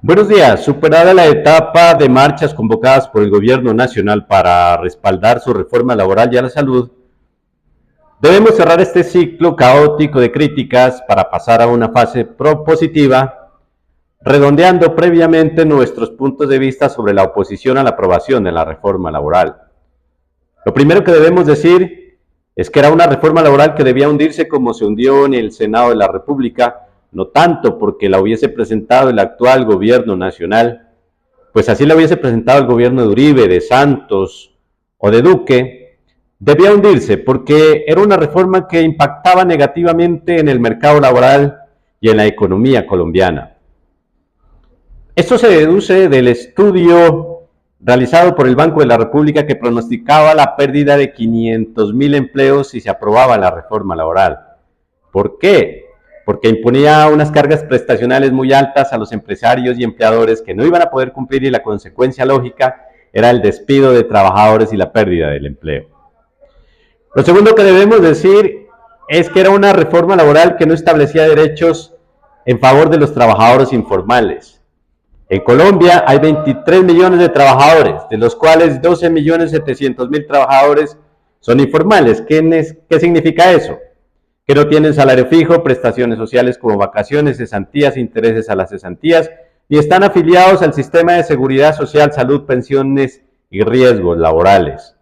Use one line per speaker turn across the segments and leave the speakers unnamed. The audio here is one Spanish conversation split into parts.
Buenos días. Superada la etapa de marchas convocadas por el gobierno nacional para respaldar su reforma laboral y a la salud, debemos cerrar este ciclo caótico de críticas para pasar a una fase propositiva, redondeando previamente nuestros puntos de vista sobre la oposición a la aprobación de la reforma laboral. Lo primero que debemos decir es que era una reforma laboral que debía hundirse como se hundió en el Senado de la República, no tanto porque la hubiese presentado el actual gobierno nacional, pues así la hubiese presentado el gobierno de Uribe, de Santos o de Duque, debía hundirse porque era una reforma que impactaba negativamente en el mercado laboral y en la economía colombiana. Esto se deduce del estudio realizado por el Banco de la República que pronosticaba la pérdida de 500.000 empleos si se aprobaba la reforma laboral. ¿Por qué? Porque imponía unas cargas prestacionales muy altas a los empresarios y empleadores que no iban a poder cumplir, y la consecuencia lógica era el despido de trabajadores y la pérdida del empleo. Lo segundo que debemos decir es que era una reforma laboral que no establecía derechos en favor de los trabajadores informales. En Colombia hay 23 millones de trabajadores, de los cuales 12.700.000 trabajadores son informales. ¿Qué significa eso? Que no tienen salario fijo, prestaciones sociales como vacaciones, cesantías, intereses a las cesantías, ni están afiliados al sistema de seguridad social, salud, pensiones y riesgos laborales.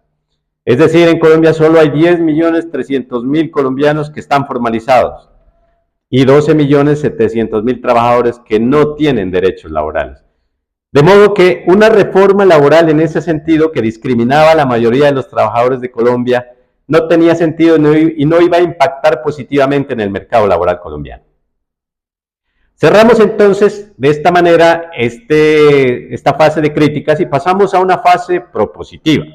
Es decir, en Colombia solo hay 10.300.000 colombianos que están formalizados y 12.700.000 trabajadores que no tienen derechos laborales. De modo que una reforma laboral en ese sentido, que discriminaba a la mayoría de los trabajadores de Colombia, no tenía sentido y no iba a impactar positivamente en el mercado laboral colombiano. Cerramos entonces de esta manera esta fase de críticas y pasamos a una fase propositiva.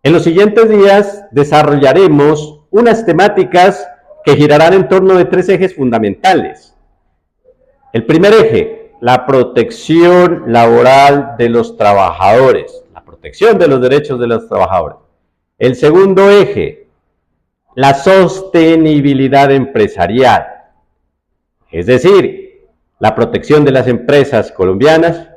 En los siguientes días desarrollaremos unas temáticas que girarán en torno de 3 ejes fundamentales. El primer eje, la protección laboral de los trabajadores, la protección de los derechos de los trabajadores. El segundo eje, la sostenibilidad empresarial, es decir, la protección de las empresas colombianas.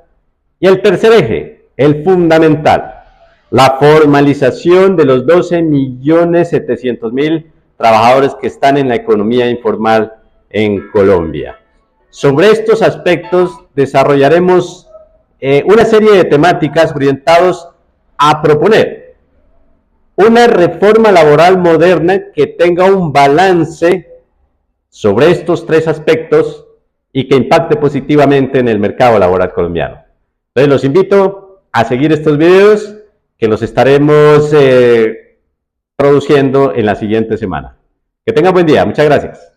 Y el tercer eje, el fundamental, la formalización de los 12.700.000 trabajadores que están en la economía informal en Colombia. Sobre estos aspectos desarrollaremos una serie de temáticas orientados a proponer una reforma laboral moderna que tenga un balance sobre estos 3 aspectos y que impacte positivamente en el mercado laboral colombiano. Entonces los invito a seguir estos videos que los estaremos produciendo en la siguiente semana. Que tengan buen día. Muchas gracias.